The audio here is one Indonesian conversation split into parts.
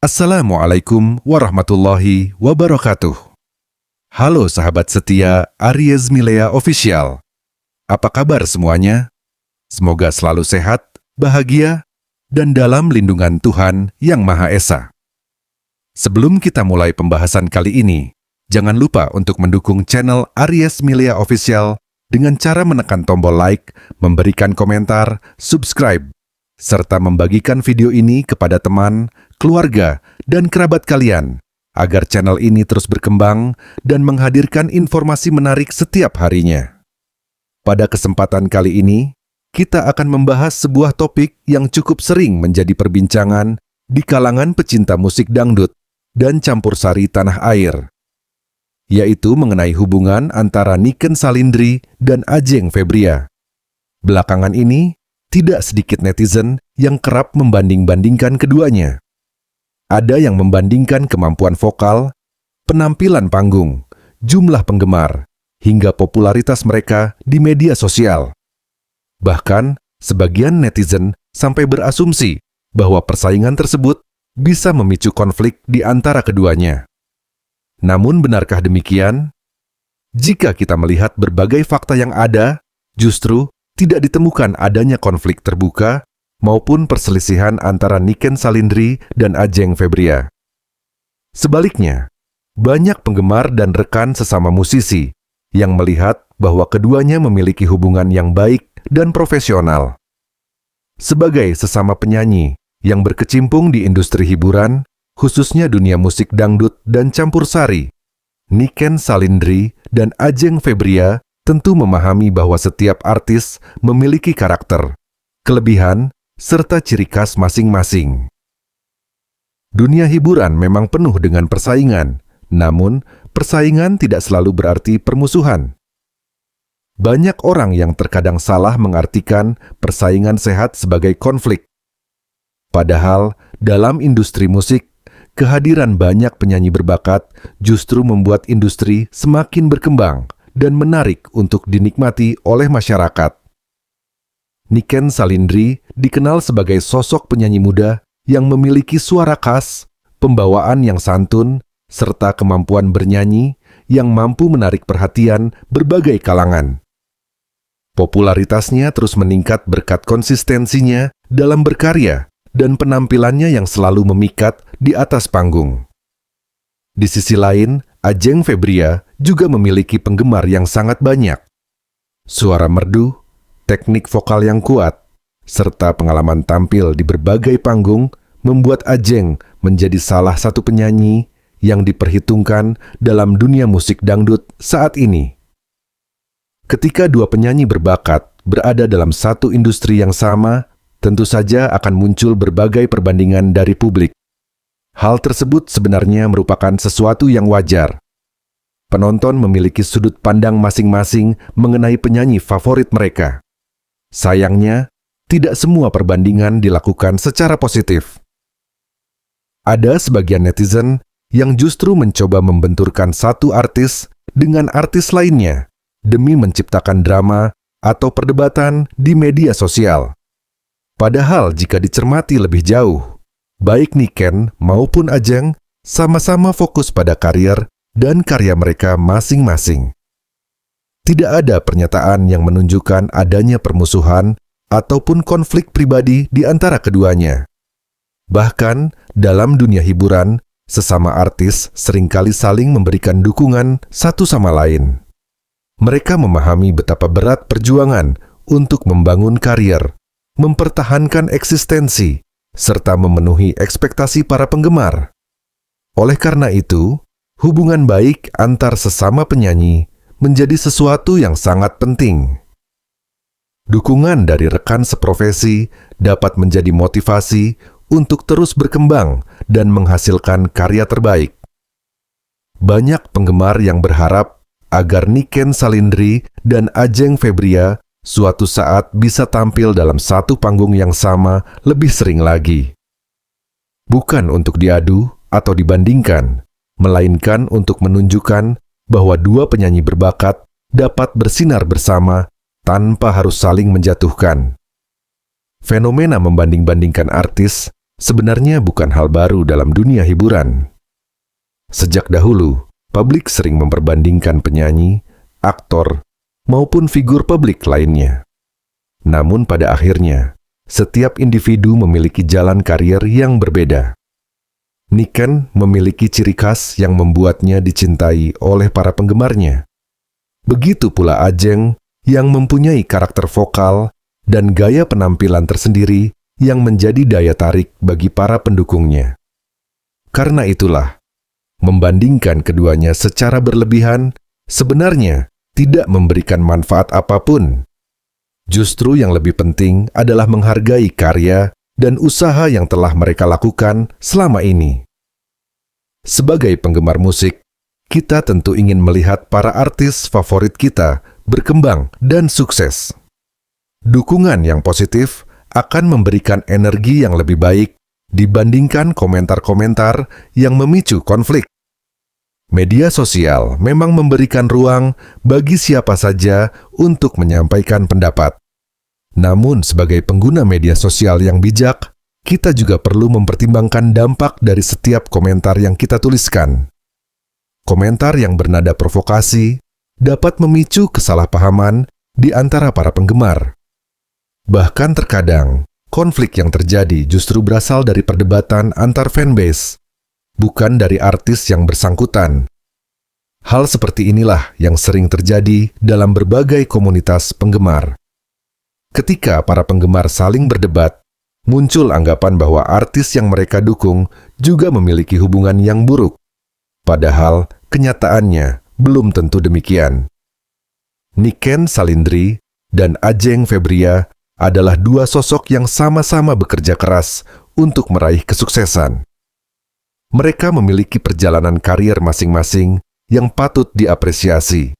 Assalamualaikum warahmatullahi wabarakatuh. Halo sahabat setia Aries Milea Official. Apa kabar semuanya? Semoga selalu sehat, bahagia, dan dalam lindungan Tuhan Yang Maha Esa. Sebelum kita mulai pembahasan kali ini, jangan lupa untuk mendukung channel Aries Milea Official dengan cara menekan tombol like, memberikan komentar, subscribe, serta membagikan video ini kepada teman, keluarga, dan kerabat kalian, agar channel ini terus berkembang dan menghadirkan informasi menarik setiap harinya. Pada kesempatan kali ini, kita akan membahas sebuah topik yang cukup sering menjadi perbincangan di kalangan pecinta musik dangdut dan campur sari tanah air, yaitu mengenai hubungan antara Niken Salindri dan Ajeng Febria. Belakangan ini, tidak sedikit netizen yang kerap membanding-bandingkan keduanya. Ada yang membandingkan kemampuan vokal, penampilan panggung, jumlah penggemar, hingga popularitas mereka di media sosial. Bahkan, sebagian netizen sampai berasumsi bahwa persaingan tersebut bisa memicu konflik di antara keduanya. Namun benarkah demikian? Jika kita melihat berbagai fakta yang ada, justru tidak ditemukan adanya konflik terbuka maupun perselisihan antara Niken Salindri dan Ajeng Febria. Sebaliknya, banyak penggemar dan rekan sesama musisi yang melihat bahwa keduanya memiliki hubungan yang baik dan profesional. Sebagai sesama penyanyi yang berkecimpung di industri hiburan, khususnya dunia musik dangdut dan campur sari, Niken Salindri dan Ajeng Febria tentu memahami bahwa setiap artis memiliki karakter, kelebihan, serta ciri khas masing-masing. Dunia hiburan memang penuh dengan persaingan, namun persaingan tidak selalu berarti permusuhan. Banyak orang yang terkadang salah mengartikan persaingan sehat sebagai konflik. Padahal, dalam industri musik, kehadiran banyak penyanyi berbakat justru membuat industri semakin berkembang dan menarik untuk dinikmati oleh masyarakat. Niken Salindri dikenal sebagai sosok penyanyi muda yang memiliki suara khas, pembawaan yang santun, serta kemampuan bernyanyi yang mampu menarik perhatian berbagai kalangan. Popularitasnya terus meningkat berkat konsistensinya dalam berkarya dan penampilannya yang selalu memikat di atas panggung. Di sisi lain, Ajeng Febria juga memiliki penggemar yang sangat banyak. Suara merdu, teknik vokal yang kuat, serta pengalaman tampil di berbagai panggung membuat Ajeng menjadi salah satu penyanyi yang diperhitungkan dalam dunia musik dangdut saat ini. Ketika dua penyanyi berbakat berada dalam satu industri yang sama, tentu saja akan muncul berbagai perbandingan dari publik. Hal tersebut sebenarnya merupakan sesuatu yang wajar. Penonton memiliki sudut pandang masing-masing mengenai penyanyi favorit mereka. Sayangnya, tidak semua perbandingan dilakukan secara positif. Ada sebagian netizen yang justru mencoba membenturkan satu artis dengan artis lainnya demi menciptakan drama atau perdebatan di media sosial. Padahal jika dicermati lebih jauh, baik Niken maupun Ajeng sama-sama fokus pada karier dan karya mereka masing-masing. Tidak ada pernyataan yang menunjukkan adanya permusuhan ataupun konflik pribadi di antara keduanya. Bahkan, dalam dunia hiburan, sesama artis seringkali saling memberikan dukungan satu sama lain. Mereka memahami betapa berat perjuangan untuk membangun karier, mempertahankan eksistensi, serta memenuhi ekspektasi para penggemar. Oleh karena itu, hubungan baik antar sesama penyanyi menjadi sesuatu yang sangat penting. Dukungan dari rekan seprofesi dapat menjadi motivasi untuk terus berkembang dan menghasilkan karya terbaik. Banyak penggemar yang berharap agar Niken Salindri dan Ajeng Febria suatu saat bisa tampil dalam satu panggung yang sama lebih sering lagi. Bukan untuk diadu atau dibandingkan, melainkan untuk menunjukkan bahwa dua penyanyi berbakat dapat bersinar bersama tanpa harus saling menjatuhkan. Fenomena membanding-bandingkan artis sebenarnya bukan hal baru dalam dunia hiburan. Sejak dahulu, publik sering memperbandingkan penyanyi, aktor, maupun figur publik lainnya. Namun pada akhirnya, setiap individu memiliki jalan karir yang berbeda. Niken memiliki ciri khas yang membuatnya dicintai oleh para penggemarnya. Begitu pula Ajeng yang mempunyai karakter vokal dan gaya penampilan tersendiri yang menjadi daya tarik bagi para pendukungnya. Karena itulah, membandingkan keduanya secara berlebihan sebenarnya tidak memberikan manfaat apapun. Justru yang lebih penting adalah menghargai karya dan usaha yang telah mereka lakukan selama ini. Sebagai penggemar musik, kita tentu ingin melihat para artis favorit kita berkembang dan sukses. Dukungan yang positif akan memberikan energi yang lebih baik dibandingkan komentar-komentar yang memicu konflik. Media sosial memang memberikan ruang bagi siapa saja untuk menyampaikan pendapat. Namun, sebagai pengguna media sosial yang bijak, kita juga perlu mempertimbangkan dampak dari setiap komentar yang kita tuliskan. Komentar yang bernada provokasi dapat memicu kesalahpahaman di antara para penggemar. Bahkan terkadang, konflik yang terjadi justru berasal dari perdebatan antar fanbase, bukan dari artis yang bersangkutan. Hal seperti inilah yang sering terjadi dalam berbagai komunitas penggemar. Ketika para penggemar saling berdebat, muncul anggapan bahwa artis yang mereka dukung juga memiliki hubungan yang buruk. Padahal, kenyataannya belum tentu demikian. Niken Salindri dan Ajeng Febria adalah dua sosok yang sama-sama bekerja keras untuk meraih kesuksesan. Mereka memiliki perjalanan karir masing-masing yang patut diapresiasi.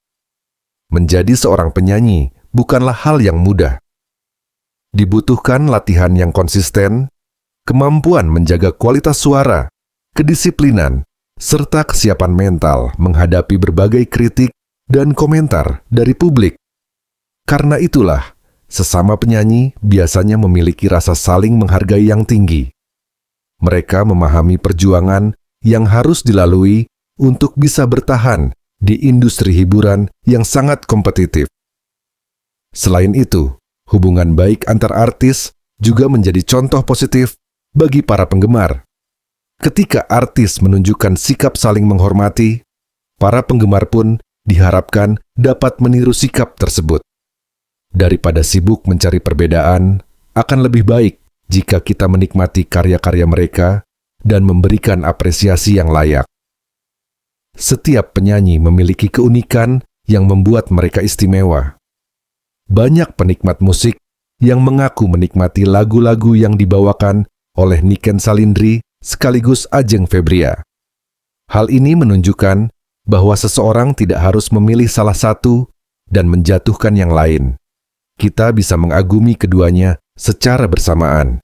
Menjadi seorang penyanyi bukanlah hal yang mudah. Dibutuhkan latihan yang konsisten, kemampuan menjaga kualitas suara, kedisiplinan, serta kesiapan mental menghadapi berbagai kritik dan komentar dari publik. Karena itulah, sesama penyanyi biasanya memiliki rasa saling menghargai yang tinggi. Mereka memahami perjuangan yang harus dilalui untuk bisa bertahan di industri hiburan yang sangat kompetitif. Selain itu, hubungan baik antar artis juga menjadi contoh positif bagi para penggemar. Ketika artis menunjukkan sikap saling menghormati, para penggemar pun diharapkan dapat meniru sikap tersebut. Daripada sibuk mencari perbedaan, akan lebih baik jika kita menikmati karya-karya mereka dan memberikan apresiasi yang layak. Setiap penyanyi memiliki keunikan yang membuat mereka istimewa. Banyak penikmat musik yang mengaku menikmati lagu-lagu yang dibawakan oleh Niken Salindri sekaligus Ajeng Febria. Hal ini menunjukkan bahwa seseorang tidak harus memilih salah satu dan menjatuhkan yang lain. Kita bisa mengagumi keduanya secara bersamaan.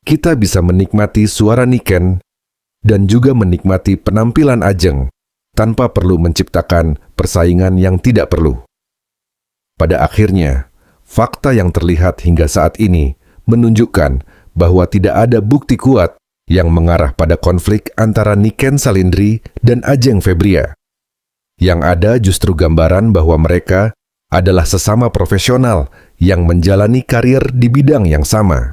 Kita bisa menikmati suara Niken dan juga menikmati penampilan Ajeng tanpa perlu menciptakan persaingan yang tidak perlu. Pada akhirnya, fakta yang terlihat hingga saat ini menunjukkan bahwa tidak ada bukti kuat yang mengarah pada konflik antara Niken Salindri dan Ajeng Febria. Yang ada justru gambaran bahwa mereka adalah sesama profesional yang menjalani karir di bidang yang sama.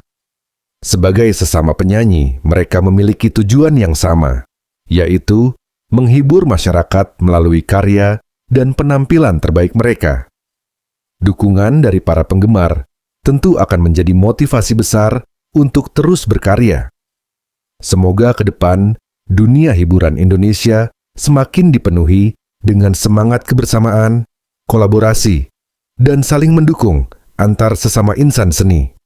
Sebagai sesama penyanyi, mereka memiliki tujuan yang sama, yaitu menghibur masyarakat melalui karya dan penampilan terbaik mereka. Dukungan dari para penggemar tentu akan menjadi motivasi besar untuk terus berkarya. Semoga ke depan, dunia hiburan Indonesia semakin dipenuhi dengan semangat kebersamaan, kolaborasi, dan saling mendukung antar sesama insan seni.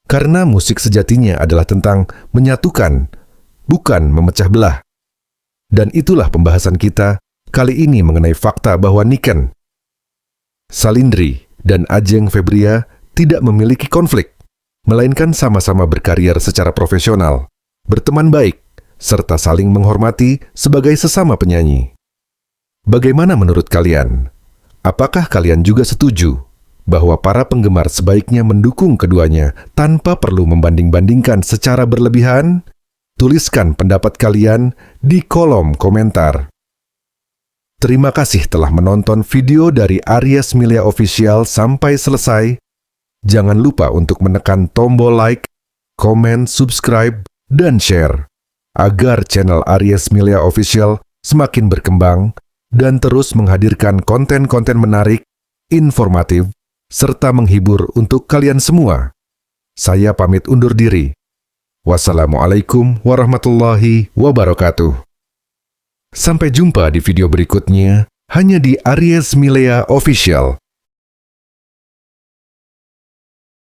Karena musik sejatinya adalah tentang menyatukan, bukan memecah belah. Dan itulah pembahasan kita kali ini mengenai fakta bahwa Niken Salindri dan Ajeng Febria tidak memiliki konflik, melainkan sama-sama berkarier secara profesional, berteman baik, serta saling menghormati sebagai sesama penyanyi. Bagaimana menurut kalian? Apakah kalian juga setuju bahwa para penggemar sebaiknya mendukung keduanya tanpa perlu membanding-bandingkan secara berlebihan? Tuliskan pendapat kalian di kolom komentar. Terima kasih telah menonton video dari Aries Milea Official sampai selesai. Jangan lupa untuk menekan tombol like, komen, subscribe, dan share, agar channel Aries Milea Official semakin berkembang dan terus menghadirkan konten-konten menarik, informatif, serta menghibur untuk kalian semua. Saya pamit undur diri. Wassalamualaikum warahmatullahi wabarakatuh. Sampai jumpa di video berikutnya, hanya di Aries Milea Official.